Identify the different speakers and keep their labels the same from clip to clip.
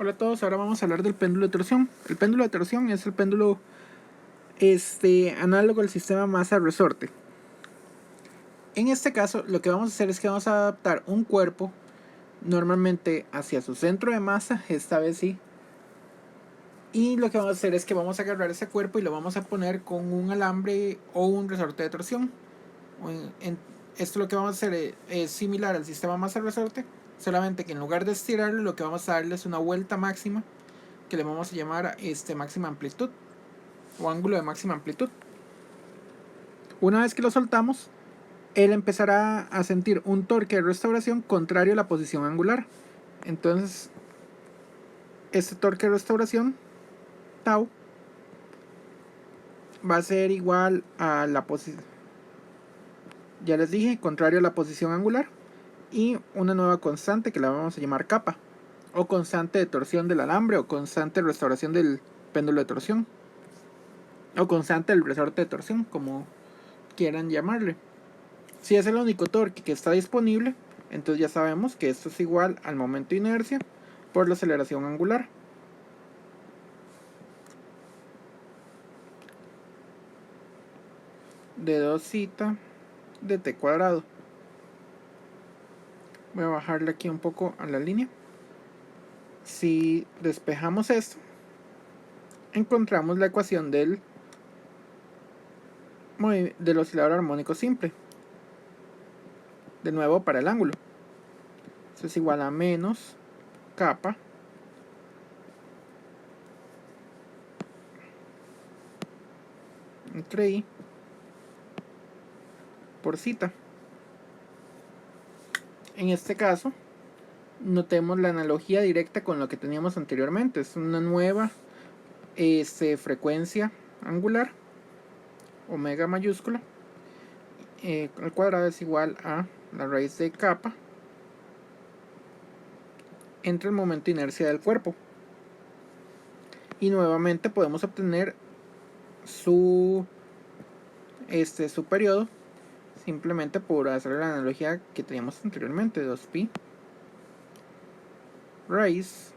Speaker 1: Hola a todos, ahora vamos a hablar del péndulo de torsión. El péndulo de torsión es el péndulo análogo al sistema masa-resorte. En este caso, lo que vamos a hacer es que vamos a adaptar un cuerpo normalmente hacia su centro de masa, esta vez sí. Y lo que vamos a hacer es que vamos a agarrar ese cuerpo y lo vamos a poner con un alambre o un resorte de torsión. Esto lo que vamos a hacer es similar al sistema masa-resorte, solamente que en lugar de estirarlo, lo que vamos a darle es una vuelta máxima que le vamos a llamar máxima amplitud o ángulo de máxima amplitud. Una vez que lo soltamos, él empezará a sentir un torque de restauración contrario a la posición angular. Entonces, este torque de restauración, tau, va a ser igual a la posición, ya les dije, contrario a la posición angular, y una nueva constante que la vamos a llamar kappa, o constante de torsión del alambre, o constante de restauración del péndulo de torsión, o constante del resorte de torsión, como quieran llamarle. Si es el único torque que está disponible, entonces ya sabemos que esto es igual al momento de inercia por la aceleración angular. De 2 zeta de t cuadrado. Voy a bajarle aquí un poco a la línea. Si despejamos esto, encontramos la ecuación del oscilador armónico simple. De nuevo para el ángulo. Esto es igual a menos kappa entre I por zeta. En este caso, notemos la analogía directa con lo que teníamos anteriormente. Es una nueva frecuencia angular, omega mayúscula, al cuadrado es igual a la raíz de kappa entre el momento de inercia del cuerpo. Y nuevamente podemos obtener su periodo simplemente por hacer la analogía que teníamos anteriormente, 2pi raíz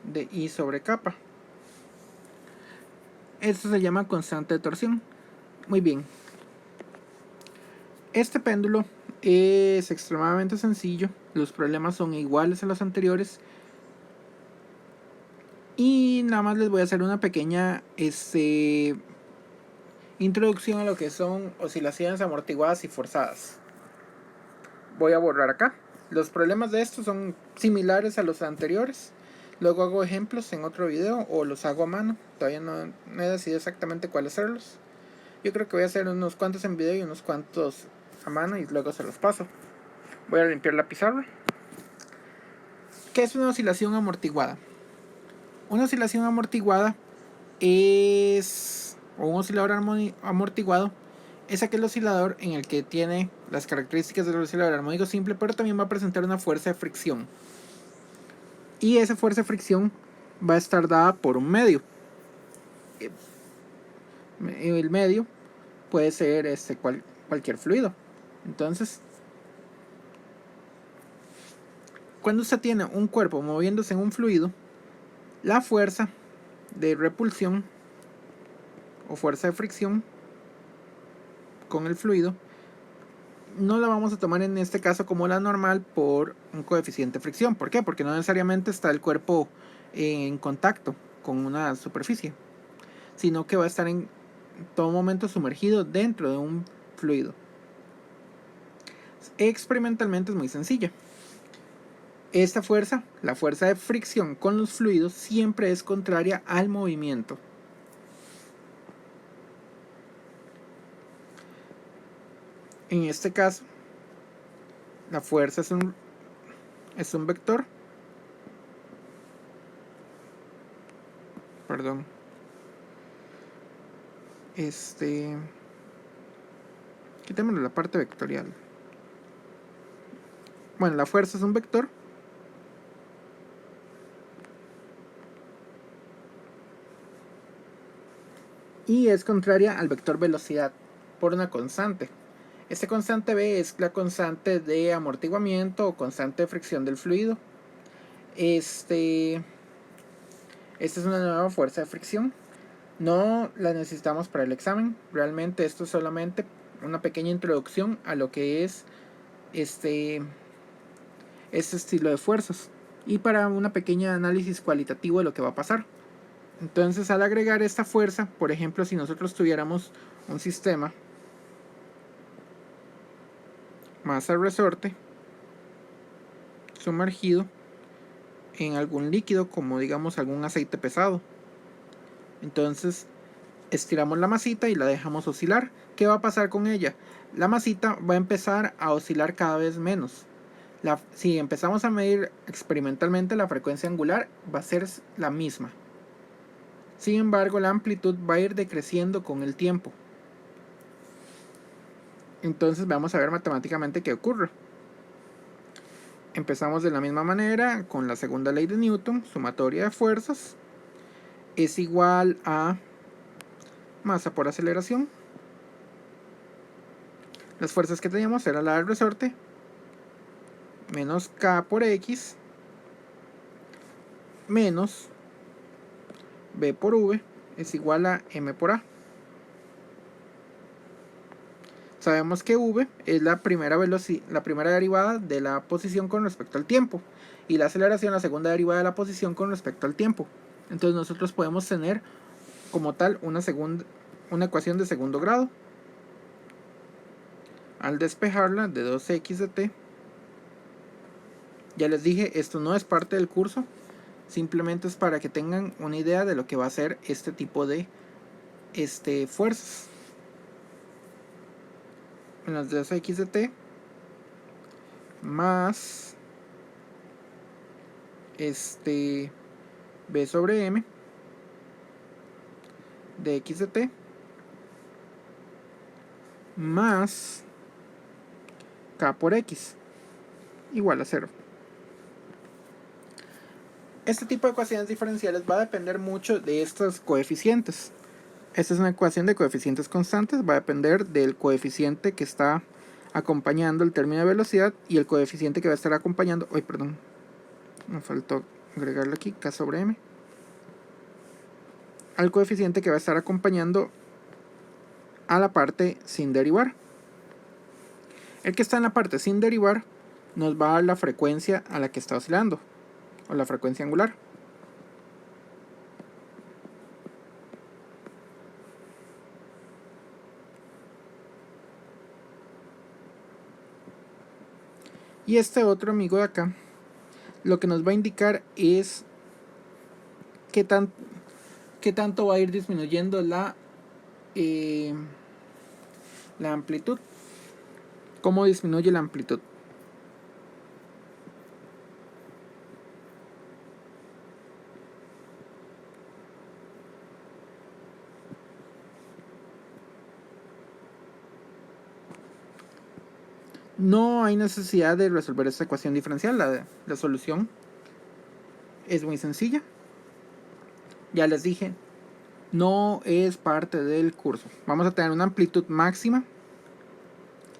Speaker 1: de I sobre kappa. Esto se llama constante de torsión. Muy bien. Este péndulo es extremadamente sencillo. Los problemas son iguales a los anteriores. Y nada más les voy a hacer una pequeña introducción a lo que son oscilaciones amortiguadas y forzadas. Voy a borrar acá. Los problemas de estos son similares a los anteriores. Luego hago ejemplos en otro video o los hago a mano. Todavía no he decidido exactamente cuál hacerlos. Yo creo que voy a hacer unos cuantos en video y unos cuantos a mano y luego se los paso. Voy a limpiar la pizarra. ¿Qué es una oscilación amortiguada? Una oscilación amortiguada o un oscilador amortiguado es aquel oscilador en el que tiene las características del oscilador armónico simple, pero también va a presentar una fuerza de fricción. Y esa fuerza de fricción va a estar dada por un medio. El medio puede ser cualquier fluido. Entonces, cuando usted tiene un cuerpo moviéndose en un fluido, la fuerza de repulsión o fuerza de fricción con el fluido no la vamos a tomar en este caso como la normal por un coeficiente de fricción. ¿Por qué? Porque no necesariamente está el cuerpo en contacto con una superficie, sino que va a estar en todo momento sumergido dentro de un fluido. Experimentalmente es muy sencilla. Esta fuerza, la fuerza de fricción con los fluidos, siempre es contraria al movimiento. En este caso, la fuerza es un vector. Perdón. Quitémosle la parte vectorial. Bueno, la fuerza es un vector. Y es contraria al vector velocidad por una constante. Esta constante B es la constante de amortiguamiento o constante de fricción del fluido. Esta es una nueva fuerza de fricción. No la necesitamos para el examen. Realmente esto es solamente una pequeña introducción a lo que es este estilo de fuerzas y para una pequeña análisis cualitativo de lo que va a pasar. Entonces, al agregar esta fuerza, por ejemplo, si nosotros tuviéramos un sistema masa-resorte sumergido en algún líquido, como digamos algún aceite pesado, entonces estiramos la masita y la dejamos oscilar. ¿Qué va a pasar con ella? La masita va a empezar a oscilar cada vez menos. Si empezamos a medir experimentalmente, la frecuencia angular va a ser la misma. Sin embargo, la amplitud va a ir decreciendo con el tiempo. Entonces vamos a ver matemáticamente qué ocurre. Empezamos de la misma manera con la segunda ley de Newton, sumatoria de fuerzas es igual a masa por aceleración. Las fuerzas que teníamos era la del resorte menos K por X menos B por V es igual a M por A. Sabemos que V es la primera derivada de la posición con respecto al tiempo y la aceleración la segunda derivada de la posición con respecto al tiempo. Entonces nosotros podemos tener como tal una ecuación de segundo grado. Al despejarla de 2x de t, ya les dije, esto no es parte del curso, simplemente es para que tengan una idea de lo que va a ser este tipo de fuerzas. Menos 2x de t más b sobre m de x de t más k por x igual a 0. Este tipo de ecuaciones diferenciales va a depender mucho de estos coeficientes. Esta es una ecuación de coeficientes constantes, va a depender del coeficiente que está acompañando el término de velocidad y el coeficiente que va a estar acompañando, me faltó agregarle aquí, k sobre m, al coeficiente que va a estar acompañando a la parte sin derivar. El que está en la parte sin derivar nos va a dar la frecuencia a la que está oscilando, o la frecuencia angular. Y este otro amigo de acá, lo que nos va a indicar es qué tanto va a ir disminuyendo la amplitud. ¿Cómo disminuye la amplitud? No hay necesidad de resolver esta ecuación diferencial, la solución es muy sencilla. Ya les dije, no es parte del curso. Vamos a tener una amplitud máxima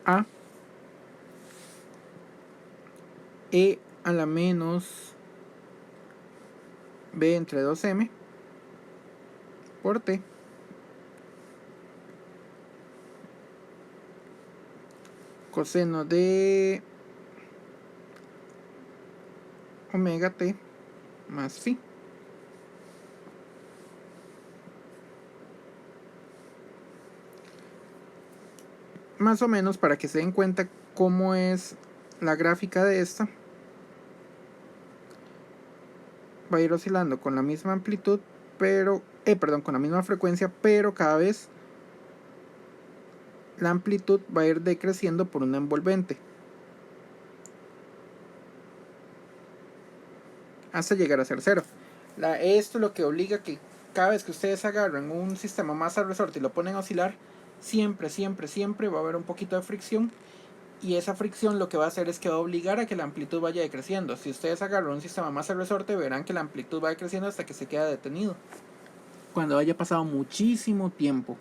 Speaker 1: a e a la menos b entre 2m por t coseno de omega t más phi. Más o menos para que se den cuenta cómo es la gráfica de esta, va a ir oscilando con la misma amplitud, pero con la misma frecuencia, pero cada vez la amplitud va a ir decreciendo por una envolvente hasta llegar a ser 0. Esto lo que obliga que cada vez que ustedes agarran un sistema masa-resorte y lo ponen a oscilar, siempre va a haber un poquito de fricción, y esa fricción lo que va a hacer es que va a obligar a que la amplitud vaya decreciendo. Si ustedes agarran un sistema masa-resorte, verán que la amplitud va decreciendo hasta que se queda detenido, cuando haya pasado muchísimo tiempo.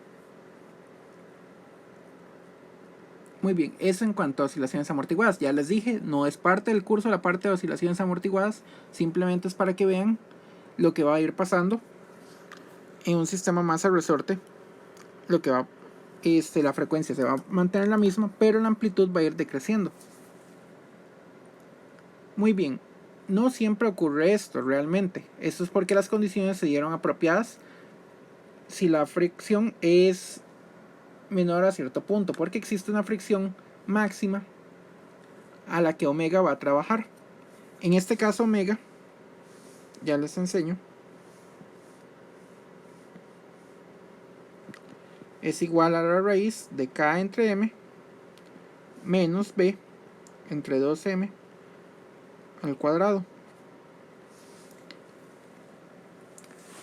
Speaker 1: Muy bien, eso en cuanto a oscilaciones amortiguadas. Ya les dije, no es parte del curso la parte de oscilaciones amortiguadas, simplemente es para que vean lo que va a ir pasando en un sistema masa-resorte. Lo que va, la frecuencia se va a mantener la misma, pero la amplitud va a ir decreciendo. Muy bien, no siempre ocurre esto realmente. Esto es porque las condiciones se dieron apropiadas si la fricción es menor a cierto punto, porque existe una fricción máxima a la que omega va a trabajar. En este caso omega, ya les enseño, es igual a la raíz de k entre m menos b entre 2m al cuadrado.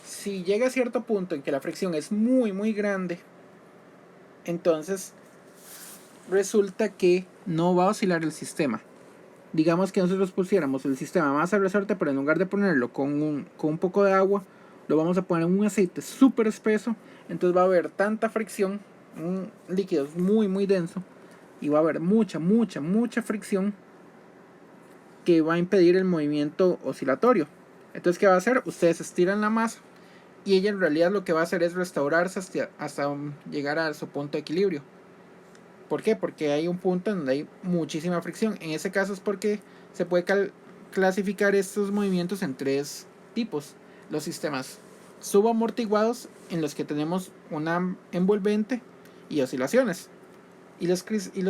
Speaker 1: Si llega a cierto punto en que la fricción es muy grande, entonces resulta que no va a oscilar el sistema. Digamos que nosotros pusiéramos el sistema masa resorte, pero en lugar de ponerlo con un poco de agua, lo vamos a poner en un aceite súper espeso. Entonces va a haber tanta fricción, un líquido muy denso, y va a haber mucha fricción que va a impedir el movimiento oscilatorio. Entonces, ¿qué va a hacer? Ustedes estiran la masa y ella en realidad lo que va a hacer es restaurarse hasta llegar a su punto de equilibrio. ¿Por qué? Porque hay un punto en donde hay muchísima fricción. En ese caso es porque se puede clasificar estos movimientos en tres tipos. Los sistemas subamortiguados, en los que tenemos una envolvente y oscilaciones. Y los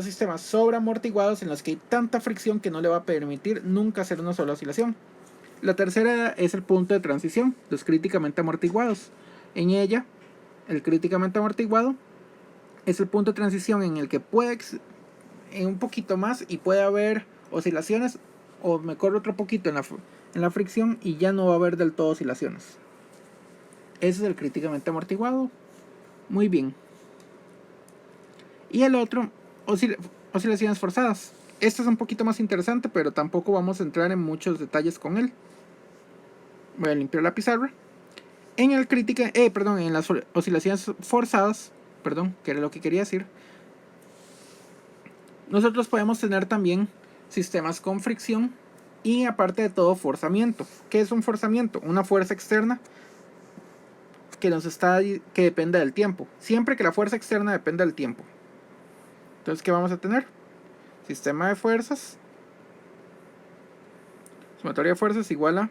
Speaker 1: sistemas sobreamortiguados, en los que hay tanta fricción que no le va a permitir nunca hacer una sola oscilación. La tercera es el punto de transición, los críticamente amortiguados. En ella, el críticamente amortiguado es el punto de transición en el que puede un poquito más y puede haber oscilaciones, o me corro otro poquito en la fricción y ya no va a haber del todo oscilaciones. Ese es el críticamente amortiguado. Muy bien. Y el otro, oscilaciones forzadas. Este es un poquito más interesante, pero tampoco vamos a entrar en muchos detalles con él. Voy a limpiar la pizarra. En las oscilaciones forzadas, que era lo que quería decir, nosotros podemos tener también sistemas con fricción y, aparte de todo, forzamiento. ¿Qué es un forzamiento? Una fuerza externa que depende del tiempo. Siempre que la fuerza externa dependa del tiempo. Entonces, ¿qué vamos a tener? Sistema de fuerzas. Sumatoria de fuerzas igual a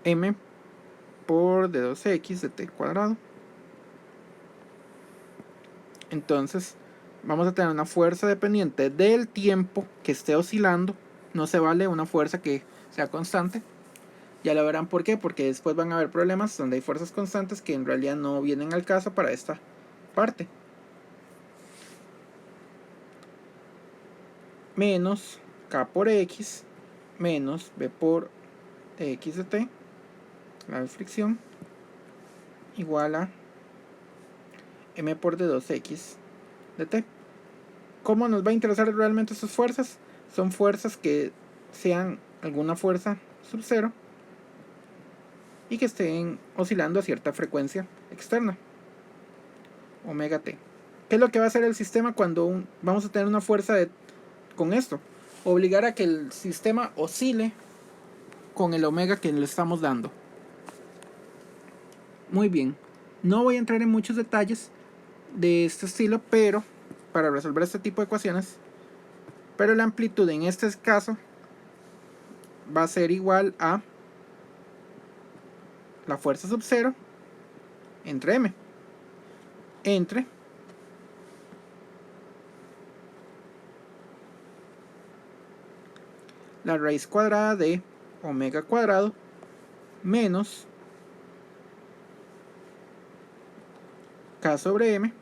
Speaker 1: m por d2x de t cuadrado. Entonces vamos a tener una fuerza dependiente del tiempo que esté oscilando. No se vale una fuerza que sea constante. Ya lo verán por qué, porque después van a haber problemas donde hay fuerzas constantes que en realidad no vienen al caso para esta parte. Menos k por x menos b por x de t, la fricción, igual a m por d2x de t. ¿Cómo nos va a interesar realmente estas fuerzas? Son fuerzas que sean alguna fuerza sub cero y que estén oscilando a cierta frecuencia externa, omega t. ¿Qué es lo que va a hacer el sistema cuando vamos a tener una fuerza con esto? Obligar a que el sistema oscile con el omega que le estamos dando. Muy bien, no voy a entrar en muchos detalles de este estilo, pero para resolver este tipo de ecuaciones, pero la amplitud en este caso va a ser igual a la fuerza sub cero entre m, entre la raíz cuadrada de omega cuadrado menos k sobre m,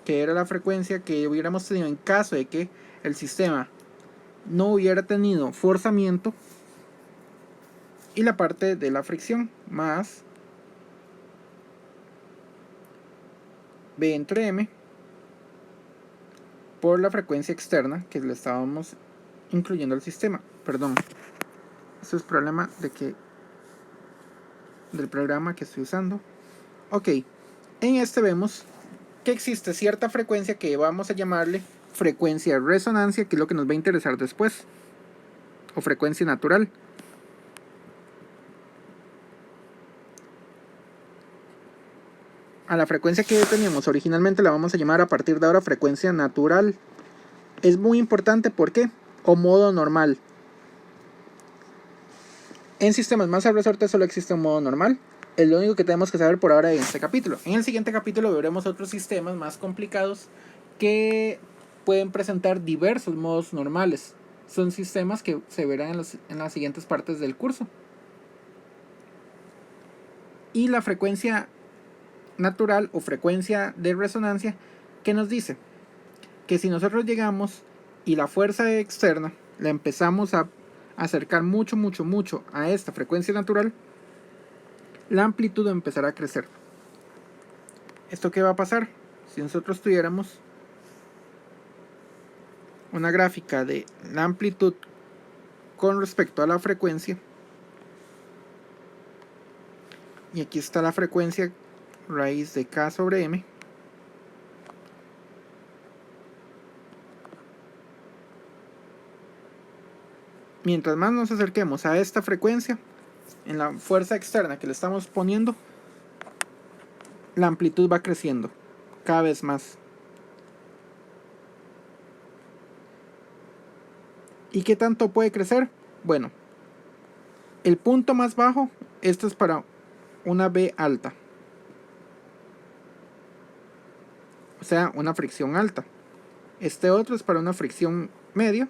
Speaker 1: que era la frecuencia que hubiéramos tenido en caso de que el sistema no hubiera tenido forzamiento, y la parte de la fricción, más b entre m por la frecuencia externa que le estábamos incluyendo al sistema. Perdón, esto es problema del programa que estoy usando. Ok, en este vemos que existe cierta frecuencia que vamos a llamarle frecuencia de resonancia, que es lo que nos va a interesar después, o frecuencia natural. A la frecuencia que teníamos originalmente la vamos a llamar a partir de ahora frecuencia natural. Es muy importante, ¿por qué? O modo normal. En sistemas masa resorte solo existe un modo normal. Es lo único que tenemos que saber por ahora en este capítulo. En el siguiente capítulo veremos otros sistemas más complicados que pueden presentar diversos modos normales. Son sistemas que se verán en las siguientes partes del curso. Y la frecuencia natural o frecuencia de resonancia, que nos dice que si nosotros llegamos y la fuerza externa la empezamos a acercar mucho a esta frecuencia natural, la amplitud empezará a crecer. ¿Esto qué va a pasar? Si nosotros tuviéramos una gráfica de la amplitud con respecto a la frecuencia, y aquí está la frecuencia raíz de K sobre M, mientras más nos acerquemos a esta frecuencia, en la fuerza externa que le estamos poniendo, la amplitud va creciendo cada vez más. ¿Y qué tanto puede crecer? Bueno, el punto más bajo, esto es para una B alta, o sea, una fricción alta. Este otro es para una fricción media,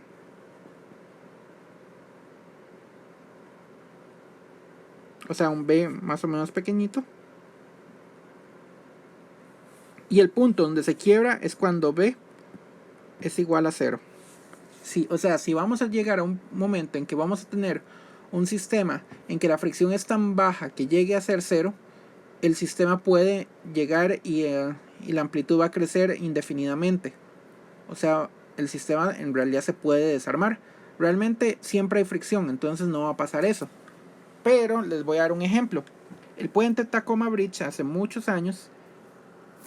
Speaker 1: o sea, un B más o menos pequeñito. Y el punto donde se quiebra es cuando B es igual a 0. Sí, o sea, si vamos a llegar a un momento en que vamos a tener un sistema en que la fricción es tan baja que llegue a ser 0, el sistema puede llegar y la amplitud va a crecer indefinidamente. O sea, el sistema en realidad se puede desarmar. Realmente siempre hay fricción, entonces no va a pasar eso. Pero les voy a dar un ejemplo. El puente Tacoma Bridge hace muchos años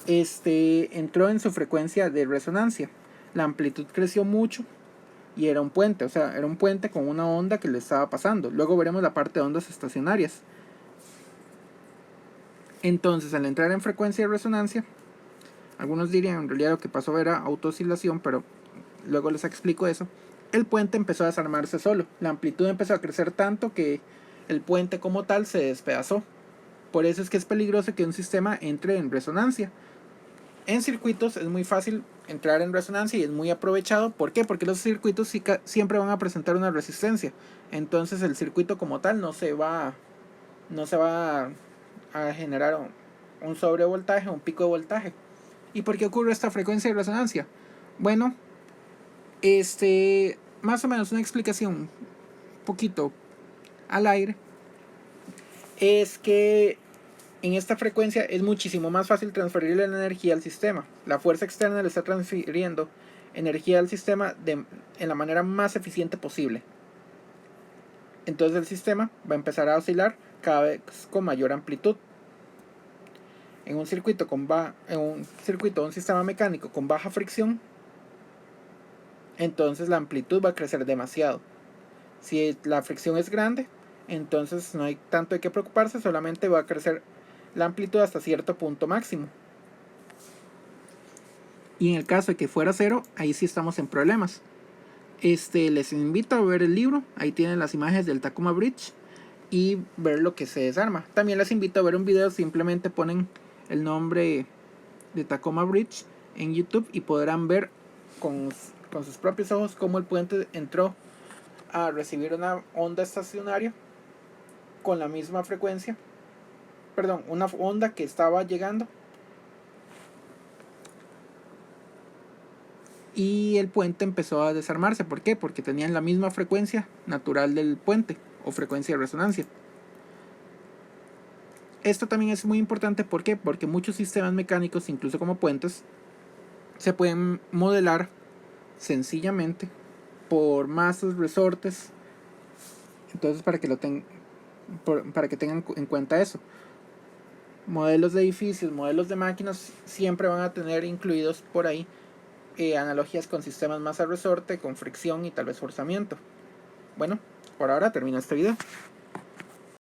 Speaker 1: entró en su frecuencia de resonancia. La amplitud creció mucho y era un puente, o sea, era un puente con una onda que le estaba pasando. Luego veremos la parte de ondas estacionarias. Entonces, al entrar en frecuencia de resonancia, algunos dirían en realidad lo que pasó era autooscilación, pero luego les explico eso. El puente empezó a desarmarse solo. La amplitud empezó a crecer tanto que el puente como tal se despedazó. Por eso es que es peligroso que un sistema entre en resonancia. En circuitos es muy fácil entrar en resonancia y es muy aprovechado. ¿Por qué? Porque los circuitos siempre van a presentar una resistencia. Entonces el circuito como tal no se va a generar un sobrevoltaje, un pico de voltaje. ¿Y por qué ocurre esta frecuencia de resonancia? Bueno, más o menos una explicación un poquito al aire es que en esta frecuencia es muchísimo más fácil transferir la energía al sistema. La fuerza externa le está transfiriendo energía al sistema en la manera más eficiente posible. Entonces el sistema va a empezar a oscilar cada vez con mayor amplitud. En un circuito un sistema mecánico con baja fricción, entonces la amplitud va a crecer demasiado. Si la fricción es grande, entonces no hay tanto de qué preocuparse, solamente va a crecer la amplitud hasta cierto punto máximo. Y en el caso de que fuera 0, ahí sí estamos en problemas. Les invito a ver el libro, ahí tienen las imágenes del Tacoma Bridge y ver lo que se desarma. También les invito a ver un video, simplemente ponen el nombre de Tacoma Bridge en YouTube y podrán ver con sus propios ojos cómo el puente entró a recibir una onda estacionaria con la misma frecuencia, una onda que estaba llegando, y el puente empezó a desarmarse. ¿Por qué? Porque tenían la misma frecuencia natural del puente o frecuencia de resonancia. Esto también es muy importante. ¿Por qué? Porque muchos sistemas mecánicos, incluso como puentes, se pueden modelar sencillamente por masas, resortes. Entonces para que tengan en cuenta eso. modelos de edificios, modelos de máquinas, siempre van a tener incluidos por ahí analogías con sistemas masa-resorte, con fricción y tal vez forzamiento. Bueno, por ahora termino este video.